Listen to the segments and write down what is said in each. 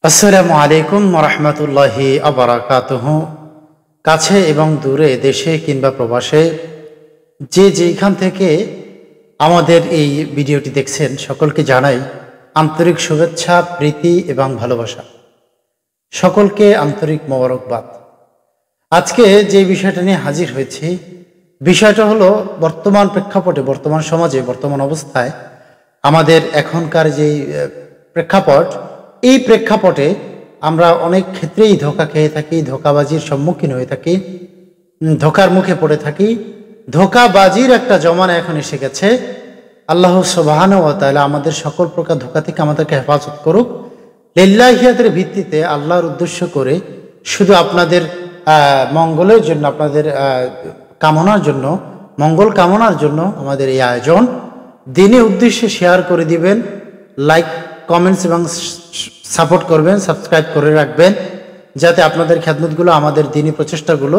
আসসালামু আলাইকুম রহমতুল্লাহি আবরাকাতুহু। কাছে এবং দূরে, দেশে কিংবা প্রবাসে, যে যেখান থেকে আমাদের এই ভিডিওটি দেখছেন, সকলকে জানাই আন্তরিক শুভেচ্ছা, প্রীতি এবং ভালোবাসা। সকলকে আন্তরিক মোবারকবাদ। আজকে যে বিষয়টা নিয়ে হাজির হয়েছি, বিষয়টা হলো বর্তমান প্রেক্ষাপটে, বর্তমান সমাজে, বর্তমান অবস্থায় আমাদের এখনকার যেই প্রেক্ষাপট, এই প্রেক্ষাপটে আমরা অনেক ক্ষেত্রেই ধোঁকা খেয়ে থাকি, ধোঁকাবাজির সম্মুখীন হয়ে থাকি, ধোঁকার মুখে পড়ে থাকি। ধোঁকাবাজির একটা জমানা এখন এসে গেছে। আল্লাহ সুবহানাহু ওয়া তাআলা আমাদের সকল প্রকার ধোঁকা থেকে আমাদেরকে হেফাজত করুক। লিল্লাহিয়াতের ভিত্তিতে, আল্লাহর উদ্দেশ্য করে, শুধু আপনাদের মঙ্গলের জন্য, আপনাদের কামনার জন্য, মঙ্গল কামনার জন্য আমাদের এই আয়োজন। দিনের উদ্দেশ্যে শেয়ার করে দিবেন, লাইক, কমেন্টস এবং সাপোর্ট করবেন, সাবস্ক্রাইব করে রাখবেন, যাতে আপনাদের খেদমতগুলো, আমাদের দিনী প্রচেষ্টাগুলো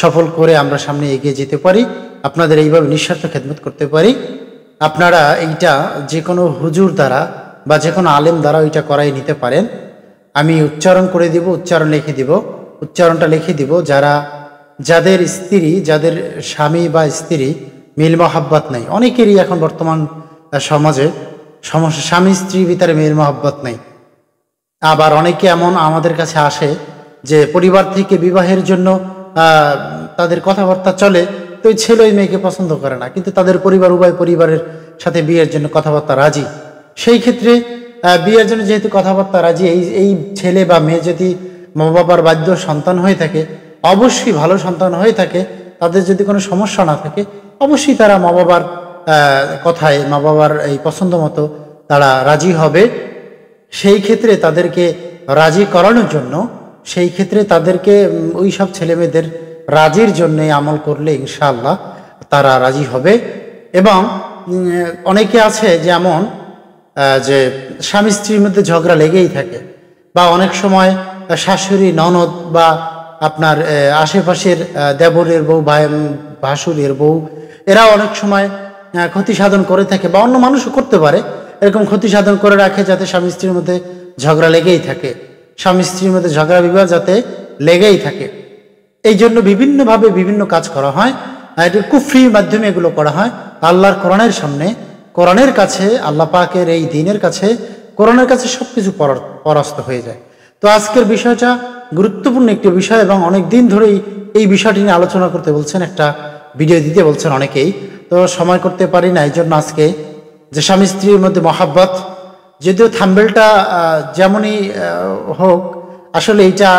সফল করে আমরা সামনে এগিয়ে যেতে পারি, আপনাদের এইভাবে নিঃস্বার্থ খেদমত করতে পারি। আপনারা এইটা যে কোনো হুজুর দ্বারা বা যে কোনো আলেম দ্বারা ওইটা করাই নিতে পারেন। আমি উচ্চারণ করে দিব, উচ্চারণ লিখে দিব, উচ্চারণটা লিখে দিব। যাদের স্ত্রী, যাদের স্বামী বা স্ত্রী মিল মহাব্বত নেই, অনেকেরই এখন বর্তমান সমাজে সমস্যা, স্বামী স্ত্রীর ভিতরে মিল মহাব্বত নেই। আবার অনেকে এমন আমাদের কাছে আসে যে পরিবার থেকে বিবাহের জন্য তাদের কথাবার্তা চলে, তো ওই ছেলে ওই মেয়েকে পছন্দ করে না, কিন্তু তাদের পরিবার, উভয় পরিবারের সাথে বিয়ের জন্য কথাবার্তা রাজি। সেই ক্ষেত্রে বিয়ের জন্য যেহেতু কথাবার্তা রাজি, এই ছেলে বা মেয়ে যদি মা বাবার বাধ্য সন্তান হয়ে থাকে, অবশ্যই ভালো সন্তান হয়ে থাকে, তাদের যদি কোনো সমস্যা না থাকে, অবশ্যই তারা মা বাবার কথায়, মা বাবার এই পছন্দ মতো তারা রাজি হবে। সেই ক্ষেত্রে তাদেরকে রাজি করানোর জন্য, সেই ক্ষেত্রে তাদেরকে ওই সব ছেলেমেয়েদের রাজির জন্যে আমল করলে ইনশাআল্লাহ তারা রাজি হবে। এবং অনেকে আছে যেমন যে স্বামী স্ত্রীর মধ্যে ঝগড়া লেগেই থাকে, বা অনেক সময় শাশুড়ি, ননদ বা আপনার আশেপাশের দেবরের বউ, ভাসুরের বউ, এরা অনেক সময় ক্ষতি সাধন করে থাকে, বা অন্য মানুষও করতে পারে, এরকম ক্ষতি সাধন করে রাখে যাতে স্বামী স্ত্রীর মধ্যে ঝগড়া লেগেই থাকে, স্বামী স্ত্রীর মধ্যে ঝগড়া বিবাদ যাতে লেগেই থাকে। এই জন্য বিভিন্নভাবে বিভিন্ন কাজ করা হয়। এটি কুফরির মাধ্যমে এগুলো করা হয়। আল্লাহর কোরআনের সামনে, কোরআনের কাছে, আল্লাহ পাকের এই দ্বীনের কাছে, কোরআনের কাছে সব কিছু পরাস্ত হয়ে যায়। তো আজকের বিষয়টা গুরুত্বপূর্ণ একটি বিষয়, এবং অনেক দিন ধরেই এই বিষয়টি নিয়ে আলোচনা করতে বলছেন, একটা ভিডিও দিতে বলছেন অনেকেই, তো সময় করতে পারি না। এই জন্য আজকে যে স্বামী স্ত্রীর মধ্যে মহাব্বত, যদিও থাম্বেলটা যেমনই হোক, আসলে এইটা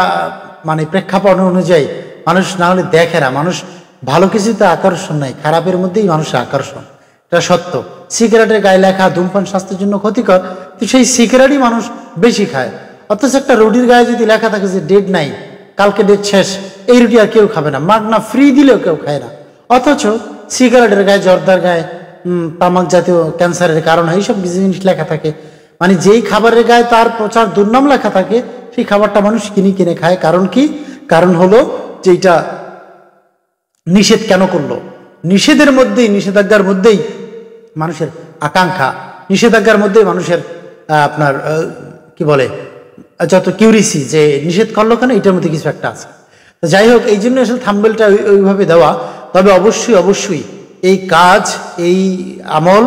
মানে প্রেক্ষাপট অনুযায়ী মানুষ না হলে দেখে না। মানুষ ভালো কিছুতে আকর্ষণ নাই, খারাপের মধ্যেই মানুষের আকর্ষণ, এটা সত্য। সিগারেটের গায়ে লেখা ধূমপান স্বাস্থ্যের জন্য ক্ষতিকর, তো সেই সিগারেটই মানুষ বেশি খায়। অথচ একটা রুটির গায়ে যদি লেখা থাকে যে ডেট নাই, কালকে ডেট শেষ, এই রুটি আর কেউ খাবে না, মাগনা ফ্রি দিলেও কেউ খায় না। অথচ সিগারেটের গায়ে, জর্দার গায়ে, তামাক জাতীয় ক্যান্সারের কারণ হয়, এইসব জিনিস লেখা থাকে। মানে যেই খাবারের গায়ে তার প্রচার দুর্নাম লেখা থাকে, সেই খাবারটা মানুষ কিনে খায়। কারণ কি? কারণ হলো যে এটা নিষেধ কেন করলো, নিষেধের মধ্যেই, নিষেধাজ্ঞার মধ্যেই মানুষের আকাঙ্ক্ষা, নিষেধাজ্ঞার মধ্যেই মানুষের আপনার কি বলে, যত কিউরিসি, যে নিষেধ করলো কেন, এটার মধ্যে কিছু একটা আছে। তো যাই হোক, এই জন্য আসলে থাম্বেলটা ওইভাবে দেওয়া। তবে অবশ্যই এই কাজ, এই আমল,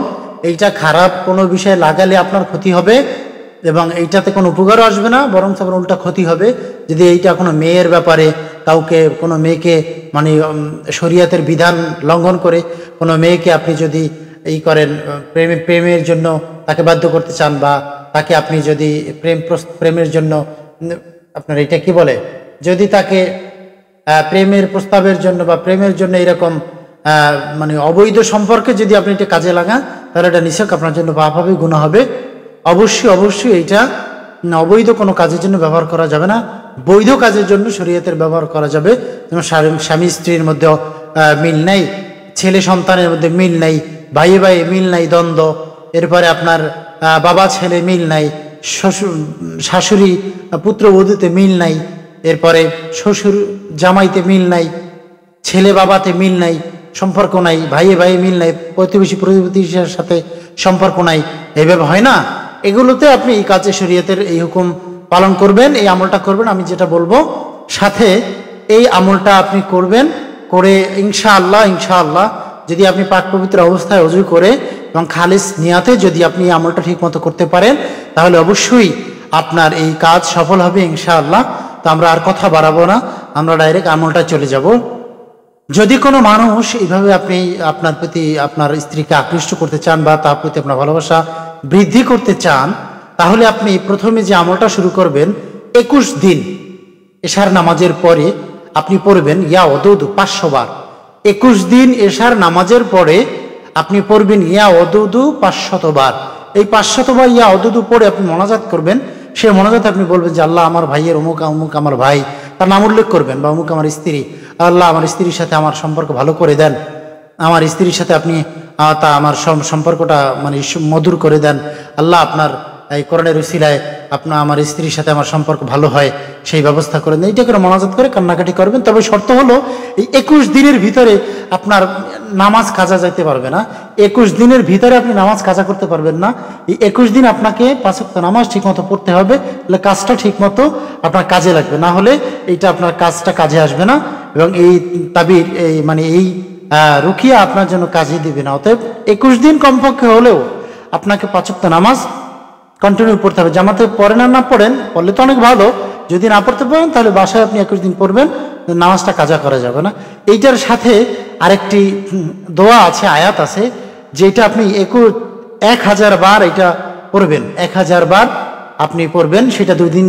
এইটা খারাপ কোনো বিষয়ে লাগালে আপনার ক্ষতি হবে, এবং এইটাতে কোনো উপকারও আসবে না, বরং আবার উল্টা ক্ষতি হবে। যদি এইটা কোনো মেয়ের ব্যাপারে, কাউকে, কোনো মেয়েকে মানে শরীয়তের বিধান লঙ্ঘন করে কোনো মেয়েকে আপনি যদি এই করেন, প্রেমের জন্য তাকে বাধ্য করতে চান, বা তাকে আপনি যদি প্রেমের জন্য আপনার এটা কি বলে, যদি তাকে প্রেমের প্রস্তাবের জন্য বা প্রেমের জন্য এরকম মানে অবৈধ সম্পর্কে যদি আপনি এটা কাজে লাগান, তাহলে এটা নিছক আপনার জন্য পাপ হবে, গুনাহ হবে। অবশ্যই এইটা অবৈধ কোনো কাজের জন্য ব্যবহার করা যাবে না, বৈধ কাজের জন্য শরীয়তের ব্যবহার করা যাবে। যেমন স্বামী স্ত্রীর মধ্যে মিল নাই, ছেলে সন্তানের মধ্যে মিল নাই, ভাইয়ে ভাইয়ে মিল নাই, দ্বন্দ্ব, এরপরে আপনার বাবা ছেলে মিল নাই, শাশুড়ি পুত্রবধূতে মিল নাই, এরপরে শ্বশুর জামাইতে মিল নাই, ছেলে বাবাতে মিল নাই, সম্পর্ক নাই, ভাইয়ে ভাইয়ে মিল নাই, প্রতিবেশীর সাথে সম্পর্ক নাই, এভাবে হয় না। এগুলোতে আপনি এই কাজে শরীয়তের এই হুকুম পালন করবেন, এই আমলটা করবেন আমি যেটা বলবো, সাথে এই আমলটা আপনি করবেন, করে ইনশাআল্লাহ যদি আপনি পাক পবিত্র অবস্থায় ওযু করে এবং খালিস নিয়াতে যদি আপনি এই আমলটা ঠিকমতো করতে পারেন, তাহলে অবশ্যই আপনার এই কাজ সফল হবে ইনশাআল্লাহ। তো আমরা আর কথা বাড়াবো না, আমরা ডাইরেক্ট আমলটা চলে যাব। যদি কোনো মানুষ এইভাবে আপনি আপনার প্রতি আপনার স্ত্রীকে আকৃষ্ট করতে চান বা তার প্রতি আপনার ভালোবাসা বৃদ্ধি করতে চান, তাহলে আপনি প্রথমে যে আমলটা শুরু করবেন, 21 দিন এশার নামাজের পরে আপনি পড়বেন ইয়া ওদুদু 500 বার। 21 দিন এশার নামাজের পরে আপনি পড়বেন ইয়া ওদুদু 500 বার। এই 500 বার ইয়া ওদুদু পড়ে আপনি মোনাজাত করবেন। সে মোনাজাত আপনি বলবেন যে আল্লাহ আমার ভাইয়ের অমুক অমুক আমার ভাই, তার নাম উল্লেখ করবেন, বা অমুক আমার স্ত্রী, আল্লাহ আমার স্ত্রীর সাথে আমার সম্পর্ক ভালো করে দেন, আমার স্ত্রীর সাথে আপনি তা আমার সম্পর্কটা মানে মধুর করে দেন, আল্লাহ আপনার এই কোরআনের উসিলায় আপনার আমার স্ত্রীর সাথে আমার সম্পর্ক ভালো হয় সেই ব্যবস্থা করে দেন। এইটা করে মোনাজাত করে কান্নাকাটি করবেন। তবে শর্ত হলো এই 21 দিনের ভিতরে আপনার নামাজ কাজা যাইতে পারবে না। 21 দিনের ভিতরে আপনি নামাজ কাজা করতে পারবেন না। এই 21 দিন আপনাকে 5 ওয়াক্ত নামাজ ঠিকমতো পড়তে হবে, তাহলে কাজটা ঠিকমতো আপনার কাজে লাগবে, না হলে এইটা আপনার কাজটা কাজে আসবে না এবং এই তাবির এই মানে এই রুকিয়া আপনার জন্য কাজে দিবে না। অতএব 21 দিন কমপক্ষে হলেও আপনাকে 5 ওয়াক্ত নামাজ কন্টিনিউ পড়তে হবে। জামাতে পড়েন আর না পড়েন, পড়লে তো অনেক ভালো, যদি না পড়তে পারেন তাহলে বাসায় আপনি 21 দিন পড়বেন, নামাজটা কাজা করা যাবে না। এইটার সাথে আরেকটি দোয়া আছে, আয়াত আছে, যেটা আপনি 1000 বার এটা পড়বেন, 1000 বার আপনি পড়বেন। সেটা 2 দিন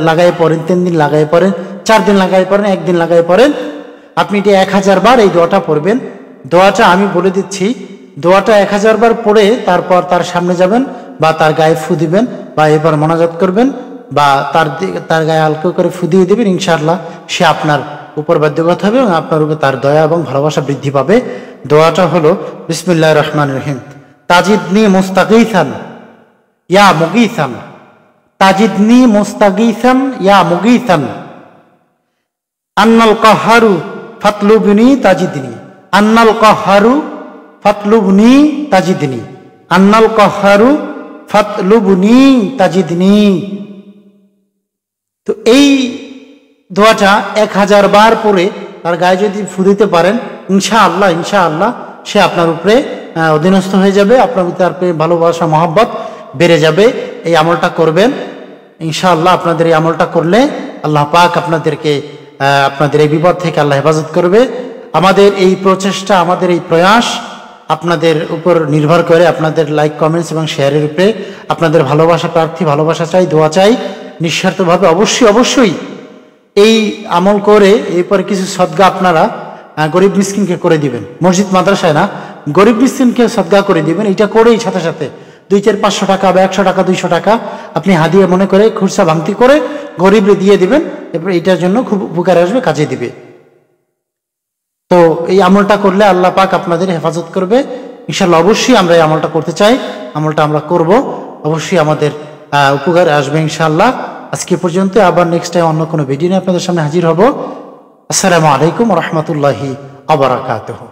লাগাই পড়েন, 3 দিন লাগাই পড়েন, 4 দিন লাগাই পড়েন, 1 দিন লাগাই পড়েন, আপনি এটা 1000 বার এই দোয়াটা পড়বেন। দোয়াটা আমি বলে দিচ্ছি, দোয়াটা 1000 বার পড়ে তারপর তার সামনে যাবেন বা তার গায়ে ফু দিবেন বা এবার মোনাজাত করবেন বা তার গায়ে হালকা করে ফু দিয়ে দেবেন। ইনশাআল্লাহ সে আপনার উপর বাধ্যগত হবে এবং আপনার উপর তার দয়া এবং ভালোবাসা বৃদ্ধি পাবে। দোয়াটা হলো বিসমিল্লাহির রহমানির রহিম। তাজিদনি মুস্তাগীসান ইয়া মুগীসান, তাজিদনি মুস্তাগীসান ইয়া মুগীসান, আন্নাল কাহারু ফাতলুবনি তাজিদনি, আন্নাল কাহারু ফাতলুবনি তাজিদনি, আন্নাল কাহারু ফাতলুবনি তাজিদনি। তো এই দোয়াটা 1000 বার পরে তার গায়ে যদি ফু দিতে পারেন, ইনশাআল্লাহ সে আপনার উপরে অধীনস্থ হয়ে যাবে, আপনার তার ভালোবাসা মহব্বত বেড়ে যাবে। এই আমলটা করবেন ইনশাআল্লাহ। আপনাদের এই আমলটা করলে আল্লাহ পাক আপনাদেরকে আপনাদের এই বিপদ থেকে আল্লাহ হেফাজত করবে। আমাদের এই প্রচেষ্টা, আমাদের এই প্রয়াস আপনাদের উপর নির্ভর করে, আপনাদের লাইক কমেন্টস এবং শেয়ারের উপরে। আপনাদের ভালোবাসা প্রার্থী, ভালোবাসা চাই, দোয়া চাই নিঃস্বার্থভাবে। অবশ্যই এই আমল করে এরপরে কিছু সদগা আপনারা গরিব মিসকিনকে করে দিবেন, মসজিদ মাদ্রাসায় না, গরিব মিসকিনকে সদগা করে দিবেন। এটা করেই সাথে 2, 4, 500 টাকা বা 100 টাকা 200 টাকা আপনি হাদিয়া মনে করে খুরসা ভাঙতি করে গরিবরে দিয়ে দিবেন, এরপর এটার জন্য খুব উপকার আসবে, কাজে দিবে। তো এই আমলটা করলে আল্লাহ পাক আপনাদের হেফাজত করবে ইনশাআল্লাহ। অবশ্যই আমরা এই আমলটা করতে চাই, আমলটা আমরা করব, অবশ্যই আমাদের উপকার আসবে ইনশাআল্লাহ। আজকে পর্যন্ত, আবার নেক্সট টাইম অন্য কোনো ভিডিও নিয়ে আপনাদের সামনে হাজির হব। আসসালামু আলাইকুম ওয়া রাহমাতুল্লাহি ওয়া বারাকাতুহু।